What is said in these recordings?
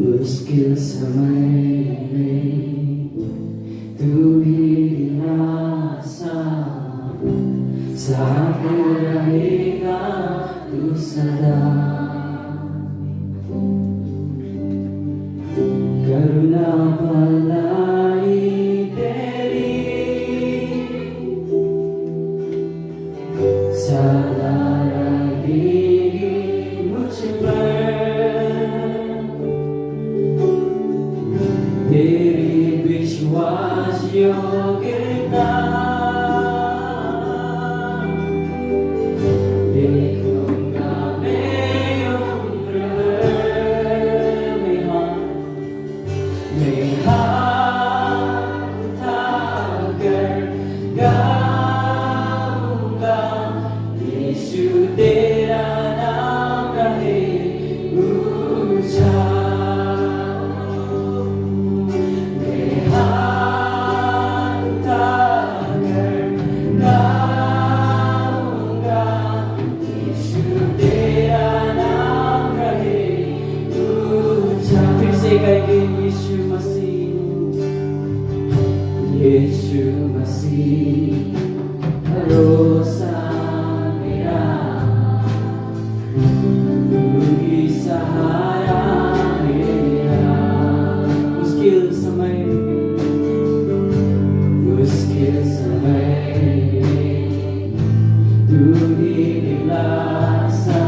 मुश्किल समय में तू ही दिलासा, साथ रहेगा तू सदा। करुणा भलाई तेरी सदा रहेगी मुझ पर। तेरी विश्वास योग्यता देखूंगा मैं उम्र भर में हाथ उठाकर गाऊंगा, यीशु तेरा नाम रहे ऊंचा। यीशु मसीह, यीशु मसीह भरोसा मेरा, तू ही सहारा मेरा। मुश्किल समय तू ही दिलासा,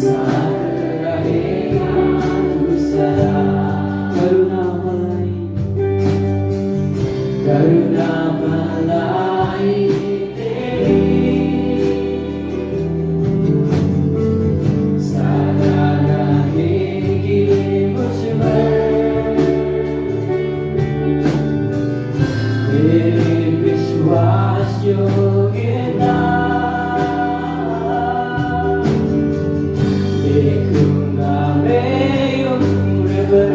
साथ रहेगा तू सदा। करुणा भलाई तेरी सदा रहेगी मुझ पर। तेरे विश्वास योग्यता देखूंगा मैं उम्र भर।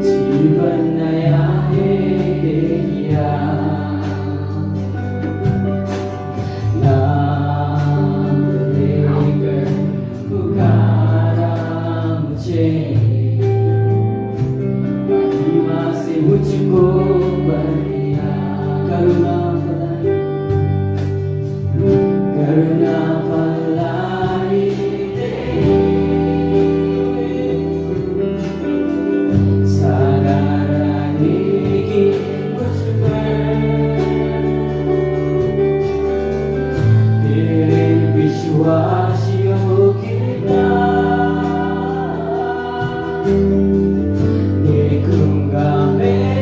जीवन नया है देखिया, नाम लेकर पुकारा मुझे, महिमा से मुझको भर दिया। करुणा भलाई सदा रहेगी मुझ पर। तेरे विश्वास योग्यता देखूंगा मैं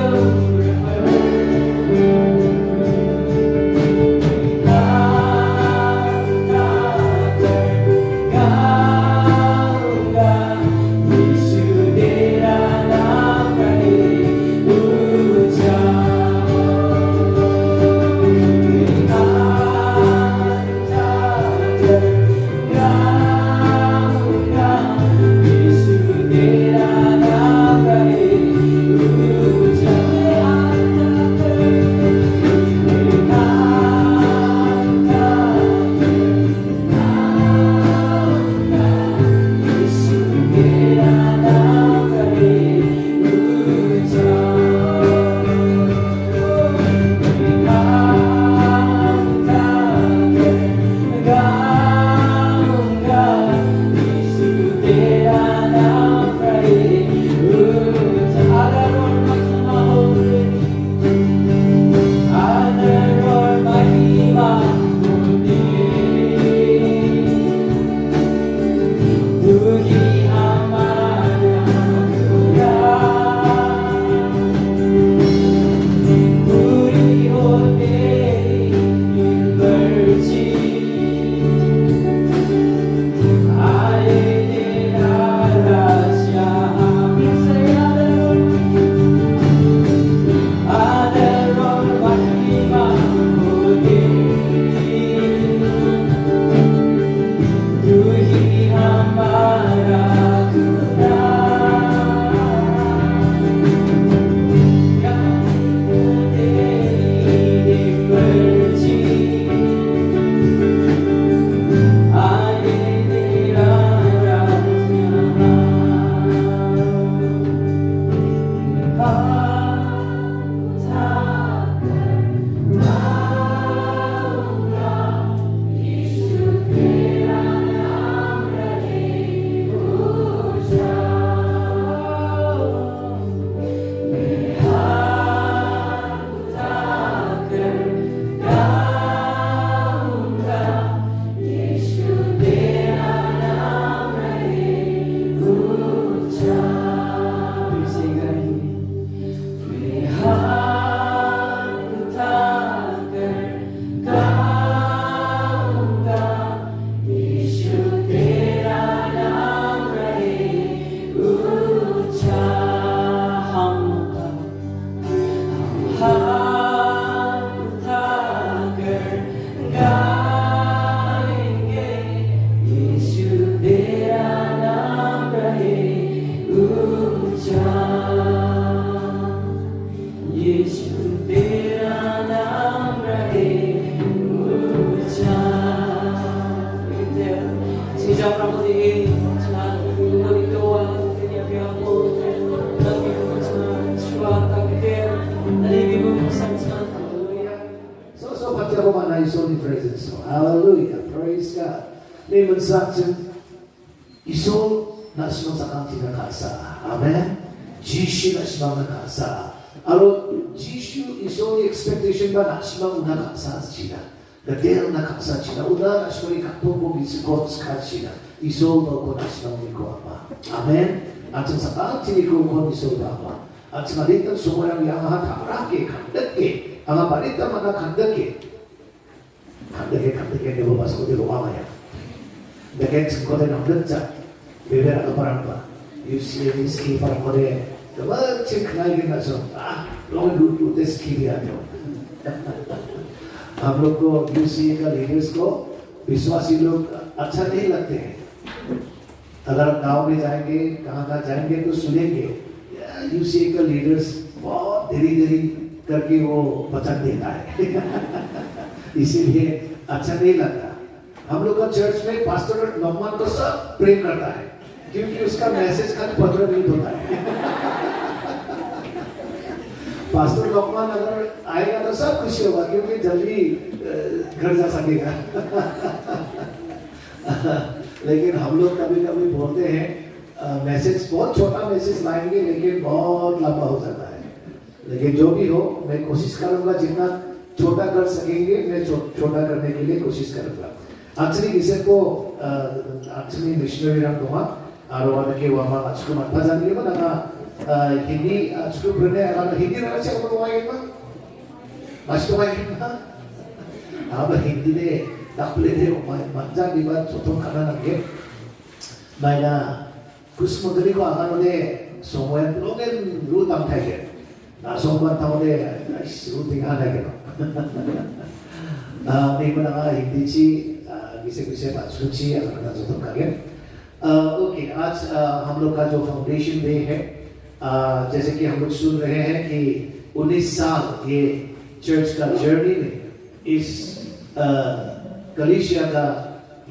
उम्र भर। Tuhi hamba May magsaksin iso na simang sakang tinakasa. Amen. Jishu na simang nakasa. Aro Jishu iso expectation ba na simang nakasa sila. Gadel nakasa sila. Una na simang ikatong isikot sa sila. Iso ko na simang iko apa. Amen. At sa sakang tiniko ko iso apa. At sa malitang sumurang yang hatarake kandake. Ang balita mga kandake. Kandake di bawah ko di rumah ya. Daging ko din ang dagsa. Bibera ka parang ba? UCA ski parang ko din. Diba, cik naik ना सो लोग दूध ski भी आते हो हम लोग को UCA का लीडर्स को विश्वासी लोग अच्छा नहीं लगते हैं अगर गांव में जाएंगे कहाँ जाएंगे तो सुनेंगे यूसीए का लीडर्स बहुत धीरे करके वो वचन देता है इसीलिए अच्छा नहीं लगता हम लोग का चर्च में पास्टर नॉर्मन को सब प्रेम करता है क्योंकि उसका मैसेज का पत्र नहीं होता है पास्टर नॉर्मन अगर आएगा तो सब खुशी होगा क्योंकि जल्दी घर जा सकेगा लेकिन हम लोग कभी कभी बोलते हैं मैसेज बहुत छोटा मैसेज लाएंगे लेकिन बहुत लंबा हो जाता है लेकिन जो भी हो मैं कोशिश करूंगा जितना छोटा कर सकेंगे मैं छोटा करने के लिए कोशिश करूंगा actually इसे को actually missionary रंग दोहा आरोहण के वहाँ अच्छे मत जानिए मत ना हिंदी अच्छे बने अगर हिंदी रहा चाहिए तो वहाँ ये अच्छे वहाँ ये अब हिंदी ने दाखले थे मज़ा भी बात तो खाना लगे मैं ना कुछ मगरी को आकर उन्हें सोमवार लोगे रूट हम थे के ना सोमवार था उन्हें रूट दिखा लगे ना नहीं बना हिंदी ची किसे बात सोची अगर ना तो करें ओके आज हम लोग का जो फाउंडेशन डे है जैसे कि हम लोग सुन रहे हैं कि 19 साल ये चर्च का जर्नी में इस कलीसिया का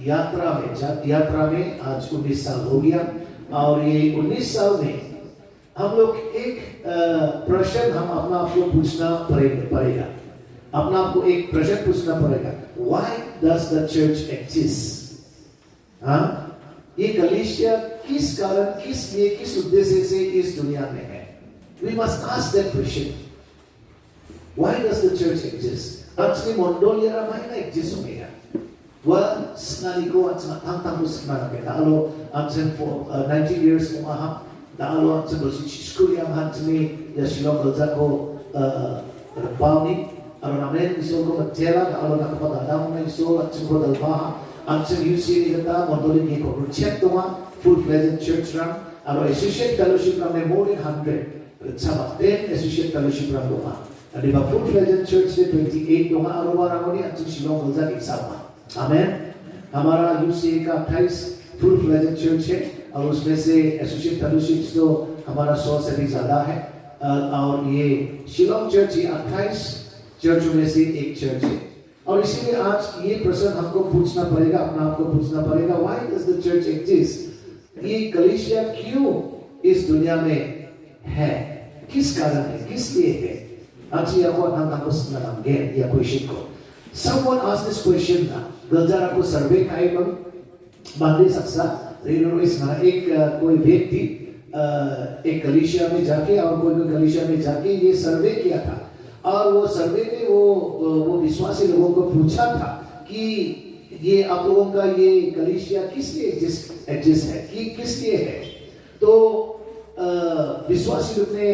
यात्रा में आज 19 साल हो गया और ये 19 साल में हम लोग एक प्रश्न हम अपना आप को पूछना पड़ेगा अपना आप को एक प्रश्न पूछना पड़ेगा Why does the church exist? हाँ ये कलीसिया किस कारण किस लिए किस उद्देश्य से इस दुनिया में है We must ask that question. Why does the church exist? Actually Mongolia ramai exist umega. Wah senali ko at tang musma ke dalo actually for 90 years umaha dalo actually bersih school yang actually ya silong kerja ko pauni alo namen iso ko matela alo nakapada damo na iso actually ko dalbaha actually UCA kita Mongolia ni ko check doa full-fledged church run alo associate fellowship run more than 100 sama 10 associate fellowship run doa Di ba full-fledged church में 28 दोहा आरोबार आमोनी अच्छी शिलोंग गलजा के साथ आमेन हमारा UCA का 28 full-fledged church है और उसमें से associate fellowships तो हमारा 100 से भी ज़्यादा है और ये शिलोंग चर्च ये 28 चर्चों में से एक चर्च है और इसीलिए आज ये प्रश्न हमको पूछना पड़ेगा अपना आपको पूछना पड़ेगा Why does the church exist? ये कलीसिया क्यों इस दुनिया में है किस कारण है किस लिए है Actually, ako ang tapos na lang ya question ko. Someone asked this question na, गलजारा को सर्वे काहे बन बांधे सकता, रेनोवेस ना एक कोई व्यक्ति एक कलीसिया में जाके और कोई कलीसिया में जाके ये सर्वे किया था और वो सर्वे में वो विश्वासी लोगों को पूछा था कि ये आप लोगों का ये कलीसिया किस लिए एग्जिस्ट है कि किस लिए है तो विश्वासी लोग ने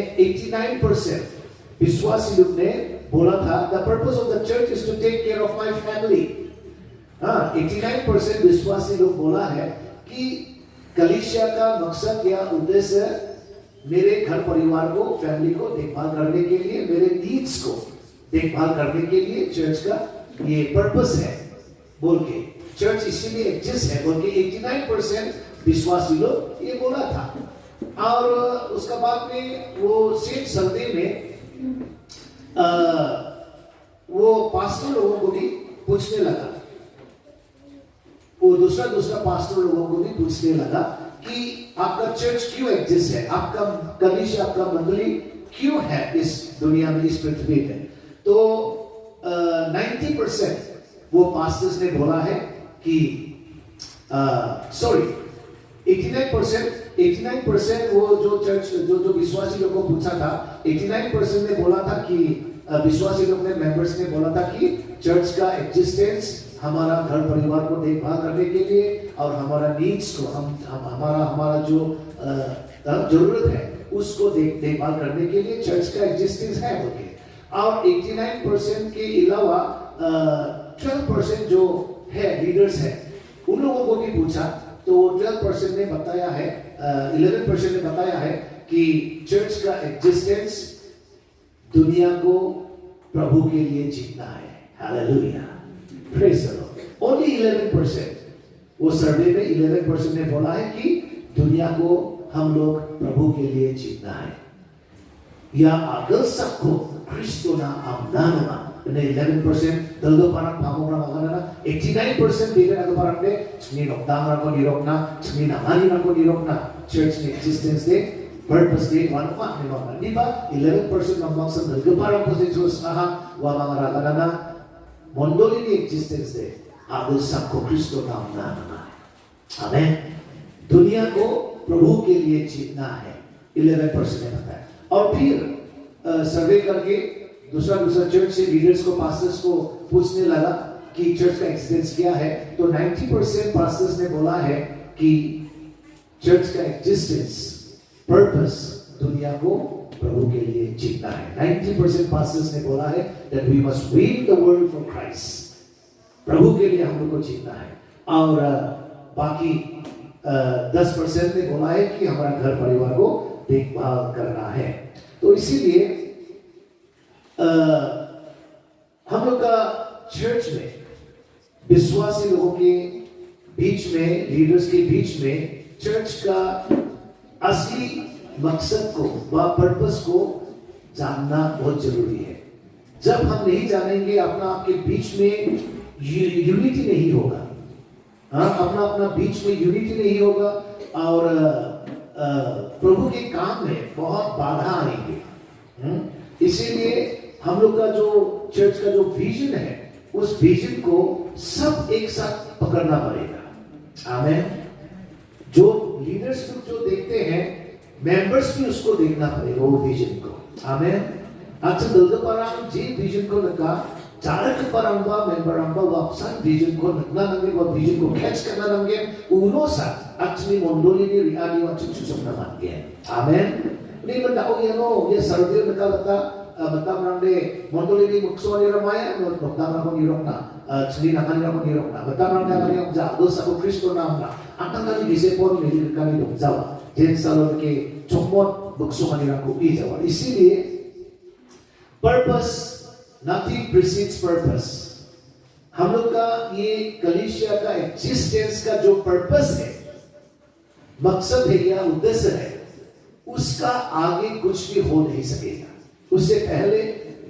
89% विश्वासी लोग ने बोला था the purpose of the church is to take care of my family 89% विश्वासी लोग बोला है कि कलीसिया का मकसद या उद्देश्य मेरे घर परिवार को फैमिली को देखभाल करने के लिए मेरे नीड्स को देखभाल करने के लिए चर्च का ये पर्पस है बोल के चर्च इसीलिए एग्जिस्ट है बोल के 89% विश्वासी लोग ये बोला था और उसका बाद में वो सेम सर्वे में वो पास्टर लोगों को भी पूछने लगा वो दूसरा पास्टर लोगों को भी पूछने लगा कि आपका चर्च क्यों एग्जिस्ट है आपका कलीसिया आपका मंडली क्यों है इस दुनिया में इस पृथ्वी में तो 90% वो पास्टर्स ने बोला है कि सॉरी 89% वो जो चर्च जो विश्वासी लोग को पूछा था 89% ने बोला था कि विश्वासी लोग ने मेंबर्स ने बोला था कि चर्च का एग्जिस्टेंस हमारा घर परिवार को देखभाल करने के लिए और हमारा नीड्स को हमारा जो जरूरत है उसको देखभाल करने के लिए चर्च का एग्जिस्टेंस है बोले। और 89% के अलावा 12% जो है लीडर्स है उन लोगों को भी पूछा तो 12% ने बताया है 11% ने बताया है कि चर्च का एग्जिस्टेंस दुनिया को प्रभु के लिए जीतना है। Hallelujah, praise the Lord. Only 11% वो सर्वे में 11% ने बोला है कि दुनिया को हम लोग प्रभु के लिए जीतना है या अगर सबको क्रिस्टोना amnanama ने 11% dalgo parang pamora magana 89% bigan ago parang de ni nokdang ko nirokna ni namani ko nirokna church ni existence de purpose de one pa ni mama di ba 11% ng mga dalgo parang positions aha wa mga ragana mondoli ni existence de ago sabko Kristona amnanama। आमेन। दुनिया को प्रभु के लिए जीतना है 11% ने बताया। और फिर सर्वे करके दूसरा चर्च से लीडर्स को पास्टर्स को पूछने लगा कि चर्च का एक्सिस्टेंस क्या है तो 90% पास्टर्स ने बोला है कि चर्च का एक्सिस्टेंस पर्पस दुनिया को प्रभु के लिए जीतना है। 90% पास्टर्स ने बोला है that we must win the world for Christ, प्रभु के लिए हम लोग को जीतना है। और बाकी 10% ने बोला है कि हमारा घर परिवार को देखभाल करना है। तो इसीलिए हम लोग का चर्च में विश्वासी लोगों के बीच में लीडर्स के बीच में चर्च का असली मकसद को व पर्पस को जानना बहुत जरूरी है। जब हम नहीं जानेंगे अपना आपके बीच में यूनिटी नहीं होगा, अपना अपना बीच में यूनिटी नहीं होगा और प्रभु के काम में बहुत बाधा आएंगे। इसीलिए हम लोग का जो चर्च का जो विजन है उस विजन को सब एक साथ पकड़ना पड़ेगा। आमेन। जो लीडर्स लोग जो देखते हैं मेंबर्स भी उसको देखना पड़ेगा वो विजन को। आमेन। अच्छा दल्द परang जी विजन को नका चारक परang बा मेंबर अंबा वापसान विजन को नकना नंगे वो विजन को कैच करना नंगे उनो सा actually mondoli ni riani wa susuk naman gen। Amen. Ni mendao yano ya sardi naka bata bata mrande mondoli ni mukso ni ramaya no dokdam ko ni rokna chli na kanira ko ni rokna bata mrande kani ang jado sa ko Kristo namna antang kani disepon ni kani dok jawa jen salon ke chokmot mukso kanira ko i jawa। इसीलिए purpose nothing precedes purpose। हम लोग का ये कलीसिया का existence का जो purpose है मकसद है या उद्देश्य है उसका आगे कुछ भी हो नहीं सकेगा। उससे पहले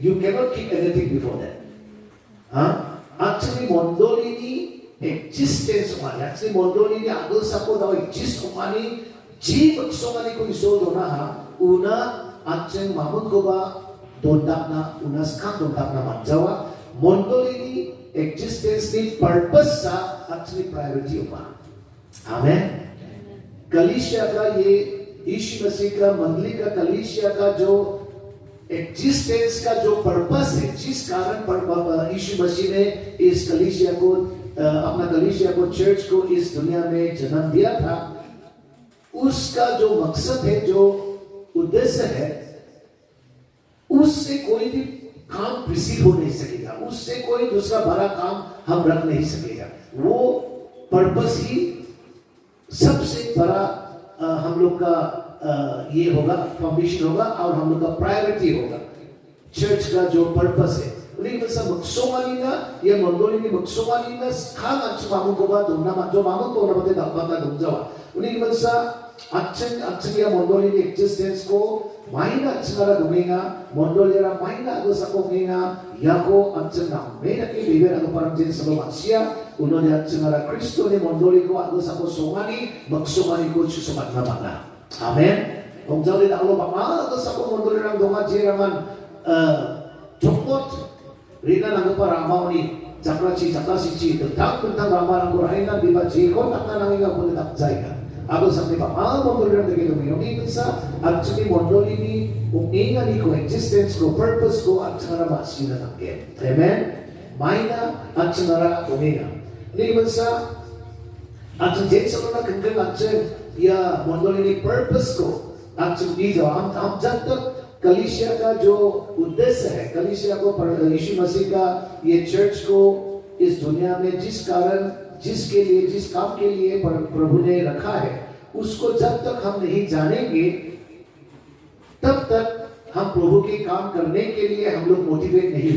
you cannot keep anything before that। actually mondoli ni existence umani actually mondoli ni agul sako daw exist umani ji maksongani ko iso dona ha una actually mamun ko ba dondakna una skang dondakna manjawa mondoli ni existence ni purpose sa actually priority uma। आमेन। कलीसिया का ये यीशु मसीह का मंडली का कलीसिया का जो existence का जो पर्पस है जिस कारण पर यीशु मसीह ने इस कलीसिया को अपना कलीसिया को चर्च को इस दुनिया में जन्म दिया था उसका जो मकसद है जो उद्देश्य है उससे कोई भी काम प्रिसीड हो नहीं सकेगा, उससे कोई दूसरा बड़ा काम हम रख नहीं सकेगा। वो पर्पस ही सबसे बड़ा हम लोग का ये होगा फाउंडेशन होगा और हम लोग का प्रायोरिटी होगा। चर्च का जो पर्पस है उन्हीं में सब मक्सोमालीना ये मंडोली में मक्सोमालीना खान अच्छे मामू को बात उन्ना जो मामू को उन्ना बते दापता दुमजावा उन्हीं में सा अच्छे या मंडोली में एक्जिस्टेंस को माइना अच्छारा दुमेगा मंडोली रा माइना अगो सकोंगेगा याको अच्छे नाम मेरा के बेबेर अगो परम जिन सब मासिया उन्होंने अच्छारा क्रिस्टो ने मंडोली को अगो सको सोमानी मक्सोमानी को चुसमत नमाना। आमेन। Omjali da Allah bakal to sako mondoli rang donga jeraman jokot rina nang para amauni Jaklasi, tentang ramalan Qur'an di baji kon tak nangi nggak boleh tak jaya. Aku sampai pak mondol yang begitu ini bisa actually mondol ini ingat ni ko existence ko purpose ko acara masih nak amen. Maina acara omega. Ini bisa acara jadi seluruh kengkeng acara या मंडली purpose को actually जो हम जब तक कलीसिया का जो उद्देश्य है कलीसिया को यीशु मसीह का ये चर्च को इस दुनिया में जिस कारण जिसके लिए जिस काम के लिए प्रभु ने रखा है उसको जब तक हम नहीं जानेंगे तब तक हम प्रभु के काम करने के लिए हम लोग मोटिवेट नहीं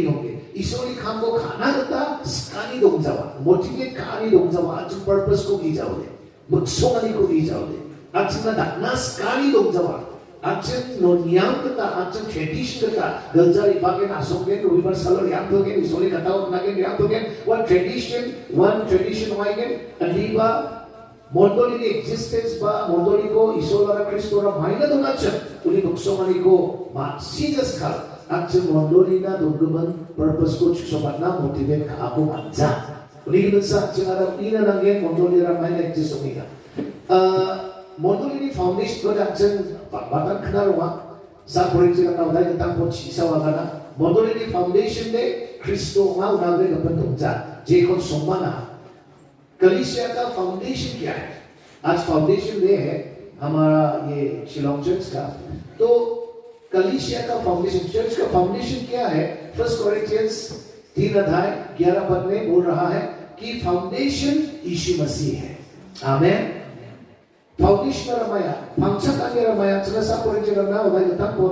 होंगे ईश्वरी खाम को खाना देता स्कानी 동자와 motivate खानी 동자와 아주 purpose को 기 जाओ दे 목소리 को 기 जाओ दे 아침나 낙나 스카니 동자와 아침 노니앙 그다 아침 tradition 그다ገል자리 바게 나송게 universal yang togen ईश्वरी कथाओं नागे yang togen one tradition वाइगे अलीबा mondoli existence ba mondoli ko ईश्वरा क्रिस्टोरा माइना दोनाच उनी 목소리 को मा सीजस खा Action mondoli na dungguman purpose ko sobat na motivate ka ako manja. Ulihin sa action ada ina nanggen mondoli ramai na exist umiga. Mondoli ni foundation ko action batan kenarwa sa proyek na kawdai tentang po chisa wagana. Mondoli ni foundation de Kristo ma unagre kapan tungja. Je kon somana. कलीसिया का foundation क्या है? आज foundation day है हमारा ये Shillong church का तो कलीसिया का फाउंडेशन चर्च का फाउंडेशन क्या है 1 कोरिंथियंस 3:11 पद में बोल रहा है कि फाउंडेशन यीशु मसीह है आमेन फाउंडेशन रमाया फंक्शन आगे रमाया चला कोरिंथियन ना उदाई तक को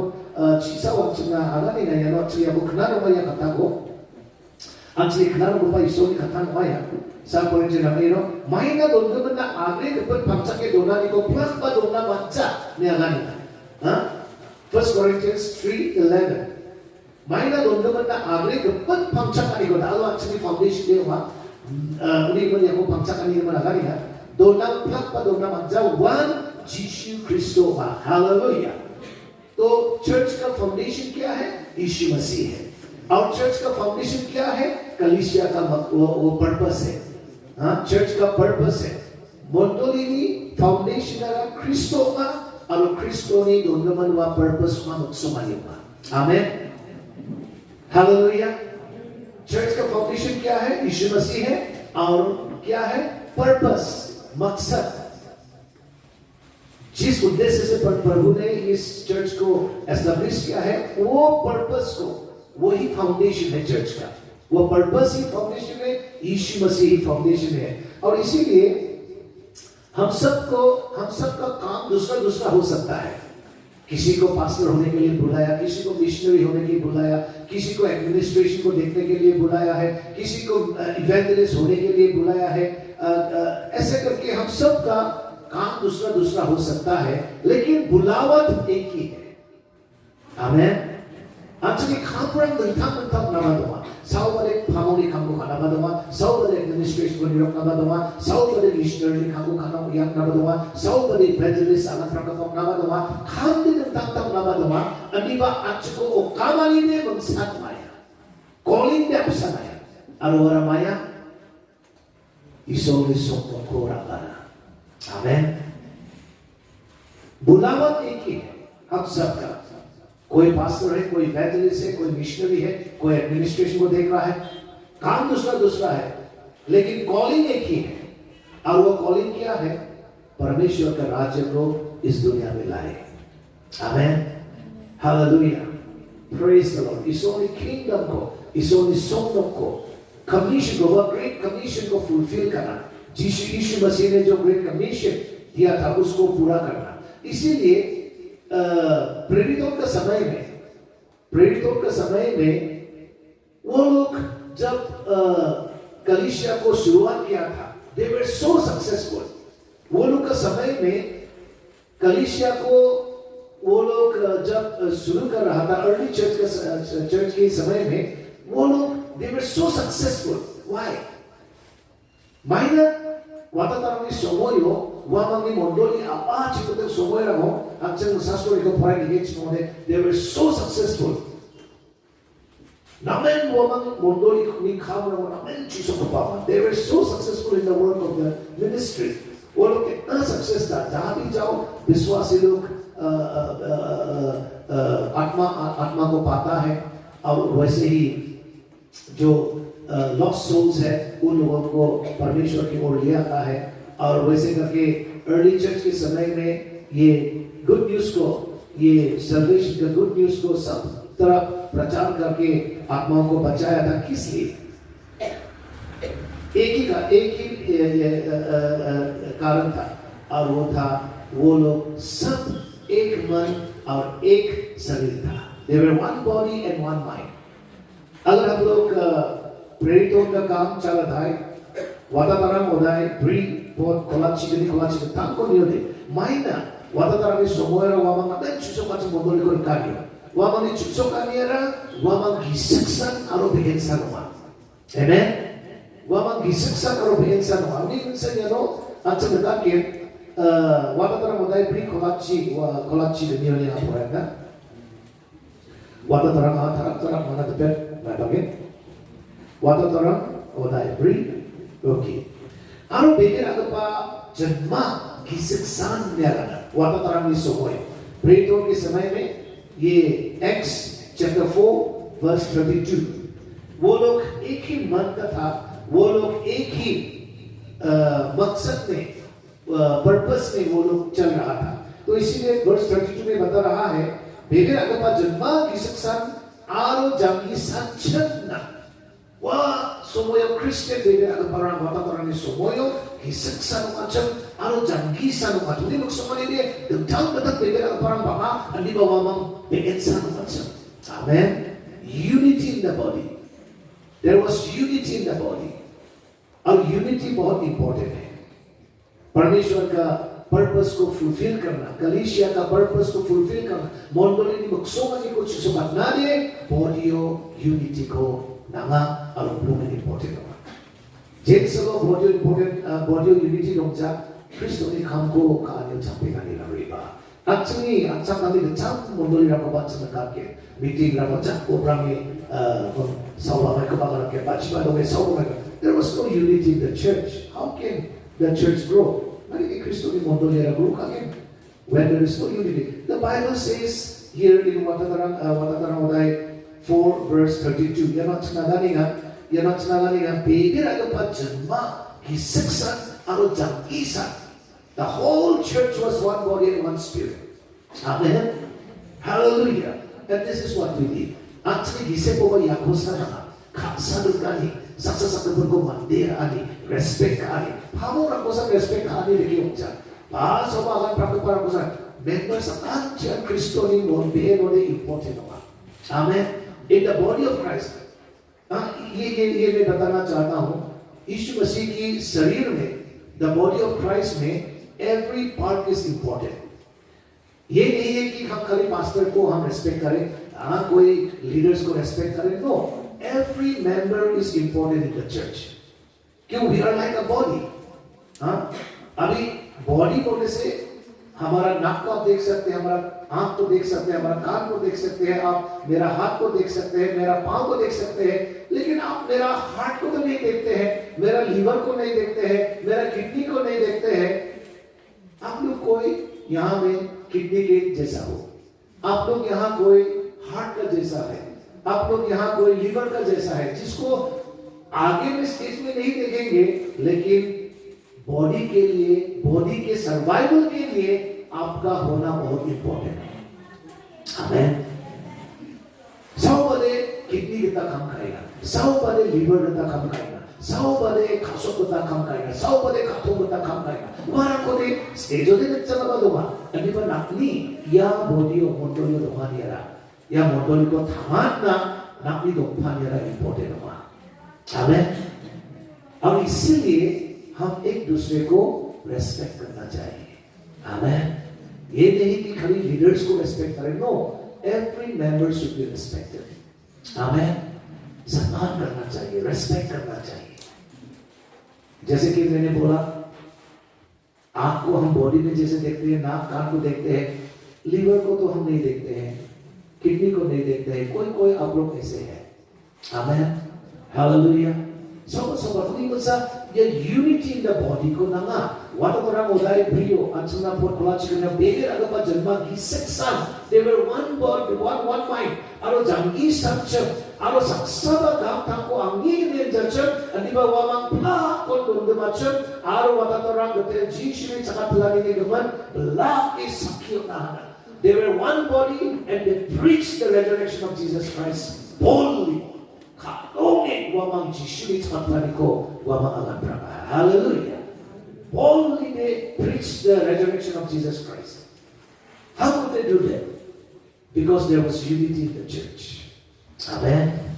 चिसा वचना आगा नहीं ना नो चिया बुकना रमाया कथा को अंचली खना रुपा ईश्वर की कथा रमाया सा कोरिंथियन ना माइना दोनों ना आगे पर फंक्शन के दोना को प्लस पर दोना बच्चा ने आगा नहीं हाँ 1 Corinthians 3:11 Maina donda agre gepat pangcakani ko dalo actually foundation dia wa uni ko ya ko pangcakani ko nagari ha dona plak pa dona manja one Jesus Christo wa hallelujah तो church का foundation क्या है यीशु मसीह है और church का foundation क्या है कलीसिया का वो पर्पस है हाँ चर्च का पर्पस है मोंडोलिनी फाउंडेशन का क्रिस्टो का और क्रिस्टो ने दोनों वा पर्पस में मुक्सुमानी हुआ आमेन हालेलुया चर्च का फाउंडेशन क्या है यीशु मसीह है और क्या है पर्पस मकसद जिस उद्देश्य से प्रभु ने इस चर्च को एस्टैब्लिश किया है वो पर्पस को वही फाउंडेशन है चर्च का वो पर्पस ही फाउंडेशन है यीशु मसीह ही फाउंडेशन है और इसीलिए हम सबका काम दूसरा हो सकता है किसी को पास्टर होने के लिए बुलाया किसी को मिशनरी होने के लिए बुलाया किसी को एडमिनिस्ट्रेशन को देखने के लिए बुलाया है किसी को इवेंजलिस्ट होने के लिए बुलाया है ऐसे करके हम सबका काम दूसरा हो सकता है लेकिन बुलावट एक ही है आमेन actually kamprang mentang-mentang nama doa saubare pamoni kamu nama doa saubare administration ko nirok nama doa saubare missionary kamu kana yang nama doa saubare evangelist anak rakatong nama doa kamdi mentang-mentang nama doa aniba achko o kamali ne mangsat maya calling de apsanaya alwara maya isoli sokko korabana amen बुलावट एक ही है हम सबका कोई pastor है कोई evangelist है कोई missionary है कोई एडमिनिस्ट्रेशन को देख रहा है काम दूसरा है लेकिन कॉलिंग एक ही है और वो कॉलिंग क्या है परमेश्वर का राज्य को इस दुनिया में लाए amen hallelujah praise the Lord इस ओनली किंगडम को इस ओनली सोंगडम को कमीशन को वो ग्रेट कमीशन को फुलफिल करना यीशु मसीह ने जो ग्रेट कमीशन दिया था उसको पूरा करना इसीलिए प्रेरितों के समय में वो लोग जब कलीसिया को शुरुआत किया था they were so successful वो लोग का समय में कलीसिया को वो लोग जब शुरू कर रहा था अर्ली चर्च के समय में वो लोग they were so successful why minor वातावरण सोमोयो वामांगी मोंडोली आपाच चिपते सोमोयरामो akcang sastori ko parang engagement they were so successful Namen wamang mondoli ni kham na namen chiso ko pa. They were so successful in the work of the ministry. वो लोग कितना success था, जहाँ भी जाओ विश्वासी लोग आत्मा को पाता है, और वैसे ही जो लॉस्ट सोल्स है उन लोगों को परमेश्वर की ओर ले आता है। और वैसे करके अर्ली चर्च के समय में ये गुड न्यूज़ को, ये सल्वेशन का गुड न्यूज़ को सब तरफ प्रचार करके आत्माओं को बचाया था। किस लिए? एक ही कारण था, और वो था वो लोग सब एक मन और एक शरीर था। They were one body and one mind. अगर हम लोग प्रेरितों का काम चला था, वातावरण होदाय ब्री बहुत कोलाची tanko niode maina watatara ni somoera wamang na chuso kacu modoli ko ikani wamang ni chuso kaniera wamang gisaksan aro bihensan wa. Amen. Wamang gisaksan aro bihensan wa. Ni misalnya no ancam dekakin watatara modai bri kolachi ni niode apa ya? Watatara mana tepet na bagin. Watatara modai bri okay. Aro bikin apa जन्मा की शिक्षान न्यारा वातावरण में सोए प्रेरितों के समय में ये Acts chapter 4 verse 32 वो लोग एक ही मन का था, वो लोग एक ही मकसद में पर्पस में वो लोग चल रहा था। तो इसीलिए verse 32 में बता रहा है बेगर अगपा जन्मा की शिक्षान आरो जांगी संचन्ना wah semuanya Kristen beda agama watak ini semuanya hisaksan macam aro janggisan macam ini maksudnya dia tentang betul beda agama bapa andi bawa mang begensan macam. Amen. Unity in the body. There was unity in the body. और unity बहुत important है। परमेश्वर का purpose को fulfil करना, कलीसिया का purpose को फुलफिल करना, मंडली नि maksudnya को sesuatu nade body unity को nama alu belum important apa. Jadi sebab body unity dongja Kristo ni kamko kaanyo sampai kali riba. Acungi acak kali kecam mondoli rapa bat senekat ke meeting rapa cak program ni sawa mereka bakal ke baca dong sawa mereka. There was no unity in the church. How can the church grow? Mari Kristo ni mondoli rapa grow kagen. When there is no unity, the Bible says here in Watatarang Udai 4 verse 32 yana tsanaganinga beger agapa janma hisaksan aro jangisan. The whole church was one body and one spirit. Amen. Hallelujah. And this is what we need. Actually gisepo ba yakosana kapsadut kani saksa berko mandera ani respect ani pamo rakosa respect ani rekiongja ba soba akan prakapara kosa members akan Kristo ni mon beheno de important one. Amen. In the body of Christ, ये मैं बताना चाहता हूँ, यीशु मसीह की शरीर में, the body of Christ में, every part is important. ये नहीं है कि हम खाली pastor को हम respect करें, कोई leaders को respect करें, no. Every member is important in the church. क्यों? We are like a body. अभी body बोलने से हमारा नाक को आप देख सकते हैं, हमारा आंख को देख सकते हैं, हमारा कान को देख सकते हैं, आप मेरा हाथ को देख सकते हैं, मेरा पांव को देख सकते हैं, लेकिन आप मेरा हार्ट को तो नहीं देखते हैं, मेरा लीवर को नहीं देखते हैं, मेरा किडनी को नहीं देखते हैं। आप लोग कोई यहाँ में किडनी के जैसा हो, आप लोग यहाँ कोई हार्ट का जैसा है, आप लोग यहाँ कोई लीवर का जैसा है, जिसको आगे में स्टेज में नहीं देखेंगे, लेकिन बॉडी के लिए, बॉडी के सर्वाइवल के लिए आपका होना बहुत इंपॉर्टेंट है। आमेन। 100 बड़े किडनी कितना काम करेगा, 100 बड़े लीवर कितना काम करेगा, 100 बड़े खासों कितना काम करेगा, 100 बड़े खातों कितना काम करेगा। तुम्हारा कोई स्टेजों दे चला बादोगा, अभी पर नाकनी या बॉडी और मोटोली को धोखानी यारा, या मोटोली को थमाना नाकनी धोखानी यारा इंपॉर्टेंट होगा। आमेन। और इसीलिए हम एक दूसरे को रेस्पेक्ट करना चाहिए। आमेन। ये नहीं कि खाली लीडर्स को रेस्पेक्ट करें, no, every member should be respected. Amen. सम्मान करना चाहिए, रेस्पेक्ट करना चाहिए। जैसे कि मैंने बोला, आंख को हम बॉडी में जैसे देखते हैं, नाक कान को देखते हैं, लीवर को तो हम नहीं देखते हैं, किडनी को नहीं देखते हैं, कोई आप लोग ऐसे हैं। Amen. Hallelujah. So seperti itu ya unity in the body ko na nga. Wata orang udai brio ansana pot kolaj kena beger aga pa janma giseksan. They were one body, one mind. Aro jangi structure, aro saksaba gam tangko anggi ne jachan aniba wamang pla kon donde machan aro wata orang gete jishri sakat lani ne gaman la is sakyo na. They were one body and they preached the resurrection of Jesus Christ boldly. Kalongin wamang jishri sakat lani ko wamang agan praba. Hallelujah. Boldly they preached the resurrection of Jesus Christ. How could they do that? Because there was unity in the church. Amen.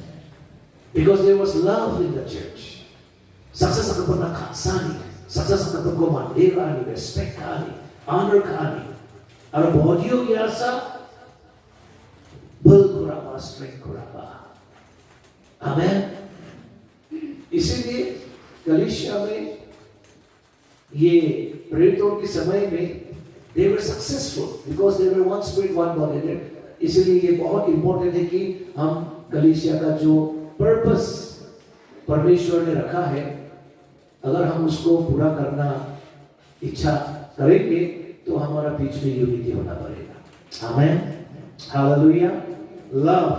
Because there was love in the church. Saksa sa kapag saksa sa kapag mandira ni, respect ka ni, honor ka ni. Aro bodiyo yasa, bal kuraba, strength kuraba. Amen. इसीलिए Galicia में ये प्रेरितों के समय में they were successful because they were one spirit, one body. इसलिए ये बहुत important है कि हम गलीशिया का जो पर्पस परमेश्वर ने रखा है, अगर हम उसको पूरा करना इच्छा करेंगे तो हमारा बीच में यूनिटी होना पड़ेगा. आमेन. Hallelujah. Love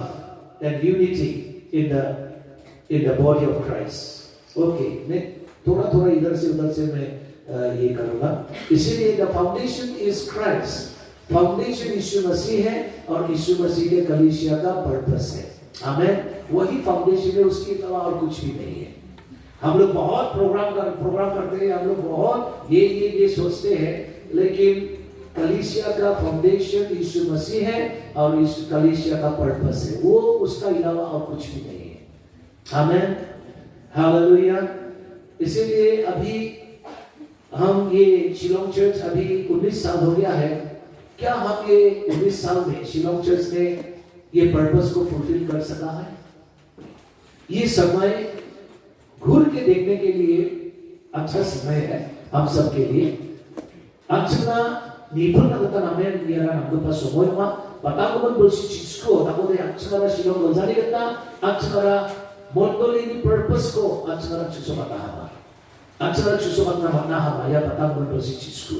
and unity in the body of Christ. Okay, मैं थोड़ा इधर से उधर से मैं ये करूँगा. इसीलिए the foundation is Christ. Foundation यीशु मसीह है और यीशु मसीह के कलीसिया का पर्पस है. आमेन. वही फाउंडेशन है, उसके अलावा और कुछ भी नहीं है. हम लोग बहुत प्रोग्राम करते हैं, हम लोग बहुत ये सोचते हैं, लेकिन कलीसिया का फाउंडेशन यीशु मसीह है और इस कलीसिया का पर्पस है, वो उसका अलावा और कुछ भी नहीं है. आमेन. हालेलुया. इसीलिए अभी हम ये शिलोंग चर्च अभी 19 साल हो गया है. क्या हम ये 19 साल में शिलोंग चर्च ने ये पर्पस को फुलफिल कर सका है? ये समय घूर के देखने के लिए अच्छा समय है हम सब के लिए. अच्छा निपुण लगता हमें नियरा नंदो पर समय में पता को मन बोलसी चीज को ताको दे अच्छा करा शिलोंग गंजानी करता अच्छा करा मंडली की पर्पस को अच्छा करा चुसो पता हमारा अच्छा करा चुसो पता हमारा पता को मन बोलसी चीज को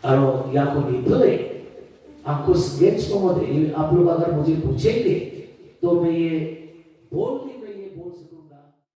अरो या को निपले आपको स्केच को मत आप लोग अगर मुझे पूछेंगे तो मैं ये बोल